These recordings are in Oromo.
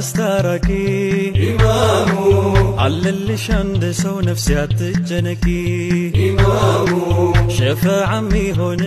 استركي إمامو على اللي شند سو نفسي أتجنكي إمامو شفاع عمي هون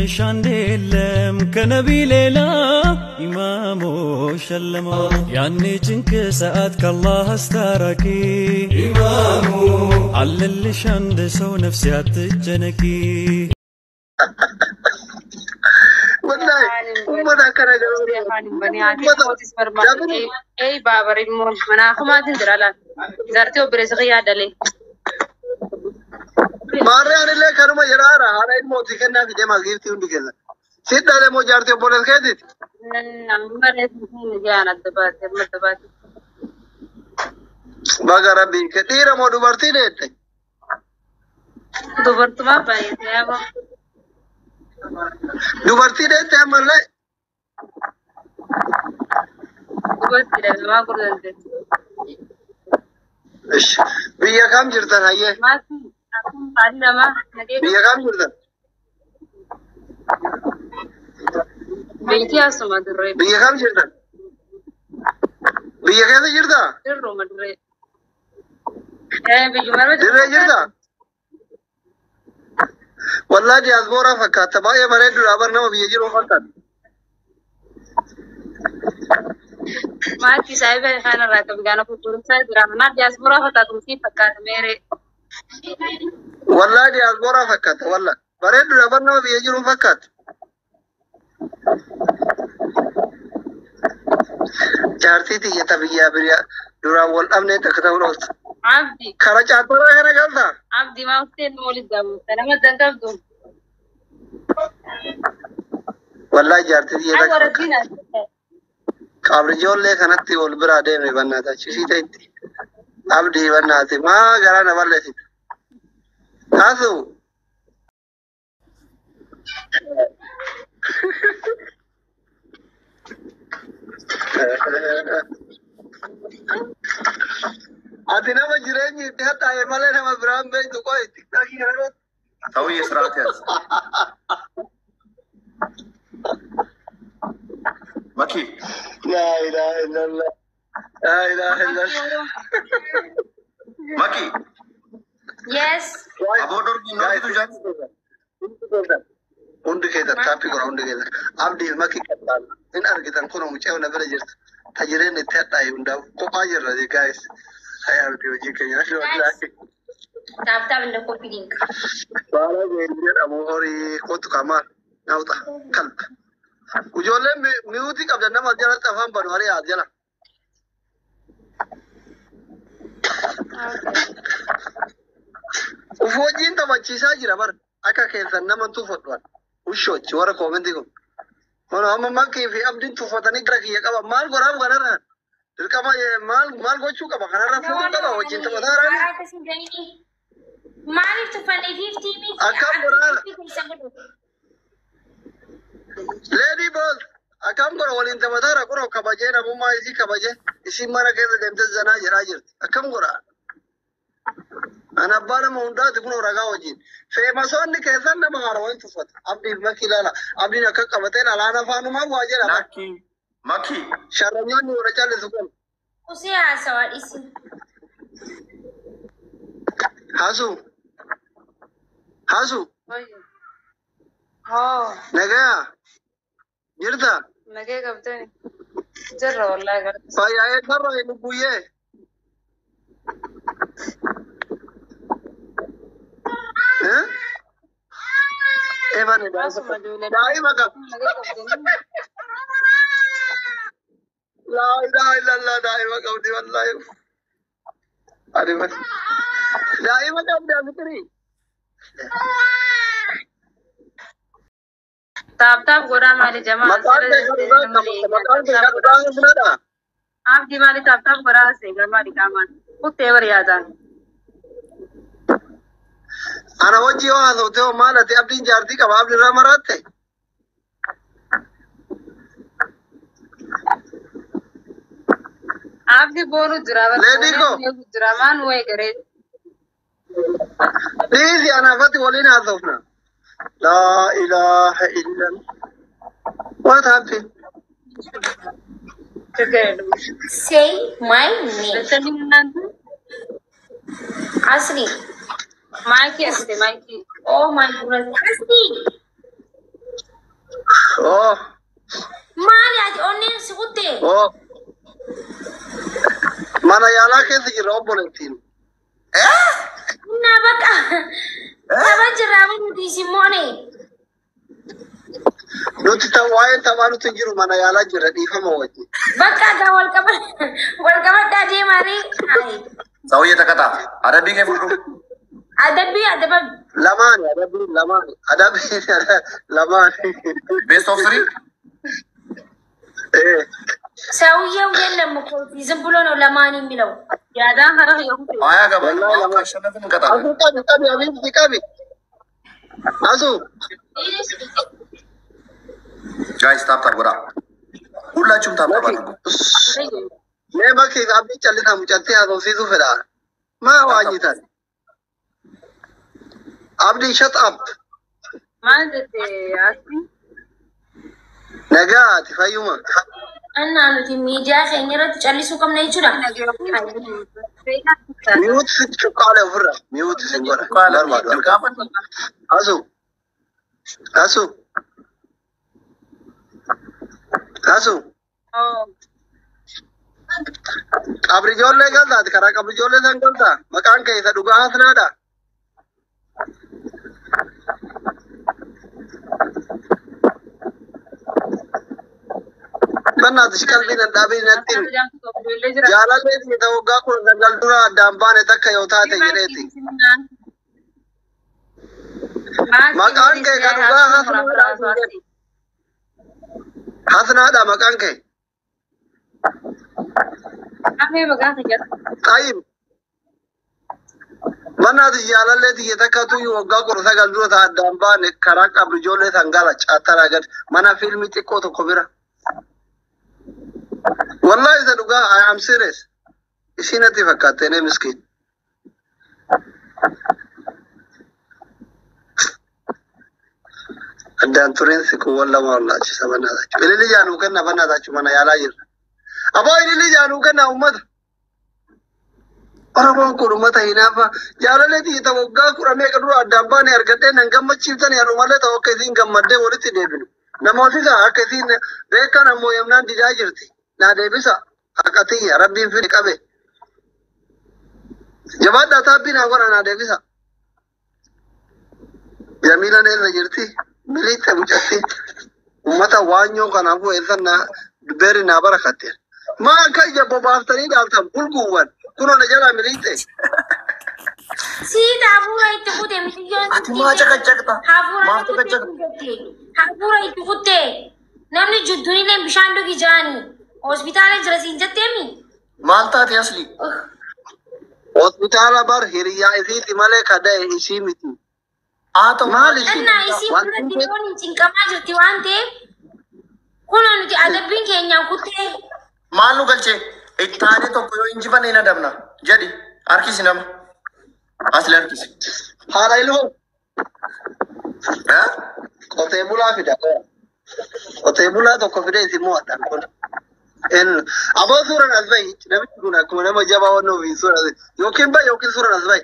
شاندي لم كنبي ليلى إمامو شلمو يعني جنك ساعتك الله استركي إمامو على اللي شند سو نفسي أتجنكي والله أمنا كان أي بابا ريمون منا خما تندر على زارتي وبرزقي عدلي ماري أنا اللي كانوا ما يرارا أنا الموت كنا في جماعة غيرتي وندكلا سيد هذا مو جارتي وبولس كذي نعمر جانا الدبات الدبات بقى ربي كثير مو دبرتي ده دبرت ما بايت يا با دبرتي ده تعمل لا دبرت ده ما قلت إيش بيا كم جرتنا هي ما في أكون قارنا ما بيا كم جرتنا بيتي أسمع دري بيا كم جرتنا بيا كذا جرتا درو ما دري بيجمر دري جرتا والله دي أزبورة فكات تبايا مريض رابر نما بيجي فكات ما في سايبه خانه راكب جانا فطور سايد رحمة دي أزبورة فكات مسي فكات ميري والله دي أزبورة فكات والله مريض رابر نما بيجي فكات جارتي تي يتبيا بريا دورا والأمن تكتبوا عبدي خرج عطرة هنا قلتا عبدي ما وصل مولد دم سلامة دنقبدو والله جارتي دي أي وردينا قبل جول لك أنا تي والبرادة من بناتا شيء تاني عبدي بناتي ما قرانا ولا شيء هذا أتينا مجرين يتها تاي ماله هم برام بيج دكوا يتكتا كي هرو توي إسرات يا مكي لا إله إلا الله لا إله إلا الله مكي yes أبو دور جنوب تجان undi keessa taappii gora undi keessa abdii makii qabdaan in argitan kun mucaa na bira jirtu tajireen itti hadhaa'e hundaa kophaa jirra guys hay abdii hojii keenya wallahi tap tap in the copy link baala jedhamu horii kootu kamaan naawuxa kalba ijoolleen mi'uutii qabdan nama jalatti afaan banu harii haa jala uf hojiin taphachiisaa jira bar akka keessan nama tuufadhuan وشوش ورا كومنتيكم أنا هم ما كيف أبدين تفوتني كراكي يا مال غرام غنارا تلكما مال غوشو كما غنارا فوتو كما وجين تبادر مالي تفني 50 ميت أكم غرام ليدي بول أكم غرام ولين تبادر أكورو كباجي نبو ما يزي كباجي إسي مارا كذا دمت زنا جراجر أكم غرام أنا بارا موندا تكون ورقة وجين فماسون كيسان نما هروين تفوت أبدي مكيلا لا أبدي نكك كبتين على أنا فانو ما بواجه لا مكي شرميان ورجال لسكون وسي عسوال اسم هاسو نجا جردا نجا كبتين جرّا والله قرت فايا إيه جرّا ينبويه ها إيه بني دائما كم لا إله إلا الله دائما كم دي والله أري بس دائما كم دي أمتري تاب تاب غورا مالي جماعة आप दिवाली तब तक बड़ा सेगा मारी कामान कुत्ते वर यादान أنا وجهي هذا وتو مالتي أبدين جارتي كباب لنا مرات आप दी बोलू जुरामान हुए करे ليش أنا فتي ولينا هذا لا إله إلا الله what happened Say my name. Asli. Oh my goodness. Asli. Oh, Mali ati onnen sikutte. oh. Mana yala keessa jira obboleettiin. Na baka. Taba jiramu nuti simone. Nuti waa'een taphaa nuti jiru mana yaalaa jira dhiifama wajjin. Baka da walkaba tadi mari. Hai. Sauye takata. Ada bingkai fudu. Adabi. Lamaan lamaan. Best of 3. Sauye የለም እኮ ዝም ብሎ ነው ለማን የሚለው Aya gaba. Kashanafin kata. Qabi habiibti qabi. Asu. Guys, tap tap goda. Hullaachum tap tap adugo. Mee bakki abdii callisaa mucattee haasofsiisuu fedha. Maa waanyitan. Abdii shut up. Nagaa ati fayyuma. እና ኑቲ ሚዲያ ከኝረት ጨሊሱ ከምነ ይችላል Miut sit cuqqaalee ofirra. Miut sin godha. Asu. Qabri ijoollee galtaati. Karaa qabri ijoollee san galtaa. Maqaan kee isa dhugaa hasnaadha. Mannaati qalbiin addaabee nattiin. Jaalallee isa waggaa kun daldal dura addaan baane takka yoo taate jedheeti. Maqaan kee kan dhugaa hasnaadha. Hasnaadha maqaan kee. Tayyib. Mannaati jaalallee tiyya takka tuyyu waggaa kun sagal dura ta'a addaan baane karaa qabri ijoollee san gala caattaraa gad mana fiilmii xiqqoo tokko bira. Wallahi isa dhugaa I am serious. Isinatti fakkaate nee miskiin. Addaan tureen si kun wallama wallaachisa bannaatachu. Ililli jaanuu kenna bannaatachu mana yaalaa jirra. Aboo ililli jaanuu kenna ummata. Oromoon kun ummata hinaafa. Jaalallee tiyya waggaa kudha meeqa dura addaan baane argadhee nan gammachiiftan yaadu malee ta'u akka isiin gammaddee walitti deebinu. Namooti isaa akka isiin beekan ammoo yemnaan didaa jirti. Naa deebisa haqatiyya rabbiin fide qabe. Jabaadhaa taabbii naa godha naa deebisa. Jamiilaan irra jirti. Miliitta mucatti. Ummata waanyoo kanaafuu eessan beeri naa barakatte. Maa akka ija bobaaftanii dhaaltan bulguuwwan. Kuno na jala miliitte. Siita hafuura itti kute miliyyoon. Ati maa caqacaqxa? Maaf caqacaqxa? Hafuura itti kutte. Namni jidduun illee bishaan dhugi jaanii. Hospitaala jira siin jetteemi. Maal taate asli? Hospitaala bar hiriyaa isiiti malee kada'e isii miti. Haa ta'u maal Innaa isii fuulatti foon hin cinqamaa jirti waan ta'eef. Kunoo nuti adabbiin keenyaan kuttee. maal nu galchee? Ittaanee tokko yoo injifanne hin adabna. Jedhi harkisi nama. Asli harkisi. Haala ilmoo. Qotee bulaa fida. Qotee bulaa tokko fidee isin mo'adhaan kun. Aboo suuraan as bahi namichi kun akkuma nama jabaa wannoo fi suuraa yookiin bahi yookiin suuraan as bahi.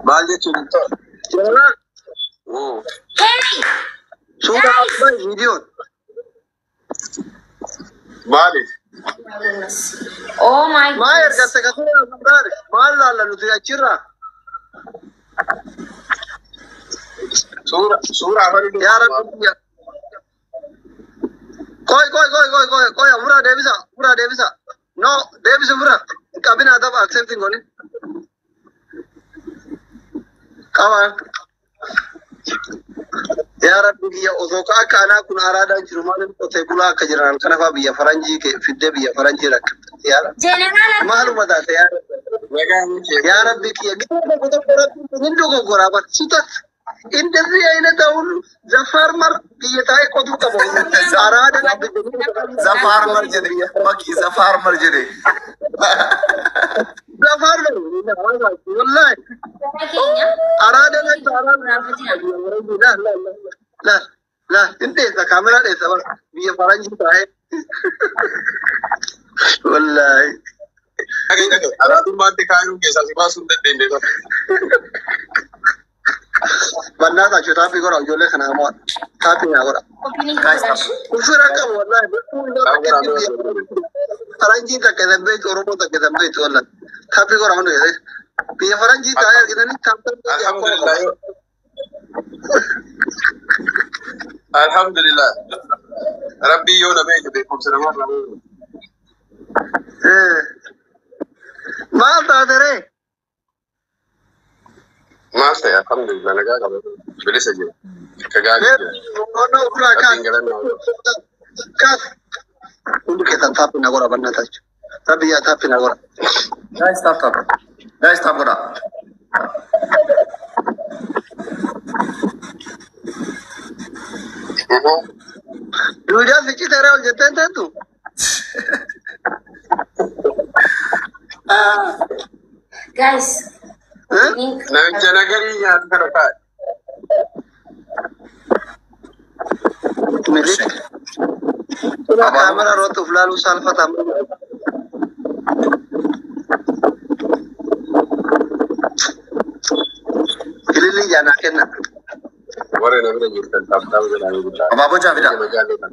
Maal jechuun jaalala. Suuraan as bahi viidiyoon. Maaliif? Oh my God. Maa ergatte ka suuraa guddaare maal laalla nuti achirraa. Suuraa afaan yaa rabbi. Koi, Mura Devisa. No, Devisa Mura. Kabina atapa accepting goni. Kawa. Ya Rabbi biya ozoka kana kun arada jiru malin kote bula ka jiran kana fa biya faranji ke fidde biya faranji rak. Ya General. maluma da ya. Ya Rabbi kiya gitu ko nindo ko gora ba sitat. Industri ayna taul zafarmar biya tay ko du ka bo. Arada Zafarmar jedhe. Maki zafarmar jedhe. Zafarmar. Wallahi. Arada na Rafatina. la. لا انت اذا كاميرا ليس بيه فرنجي تاعي والله Ada tu mati kayu ke sasi basun dan dende tu. بنا تا چوتا پی کرو جو لے کھنا مو تا پی نہ کرو Opening Guys, production. usura ka wallahi فرنجي تا كده بيت اوروبا تا كده بيت ولا تا پی کرو انو یہ بيه فرنجي تاعي كده نہیں تا Alhamdulillah. Alhamdulillah. Rabbi yo na be be kum sera mar. ما تادري Mas ya alhamdulillah naga ka beli saja. Kagagi. ono pura ka Tinggalan na. كاف untuk kita tapi nagora banna ta tapi ya tapi nagora guys, stop. Guys, stop kora. dunia fikir terang jatuh tentu Guys, opening. Nang janagari ya kana ka. milik kamera rotu flalu salfa tam ilili jana kenna Wara na be jittan tab tab da ni. Ababo ja vida. Majale kan.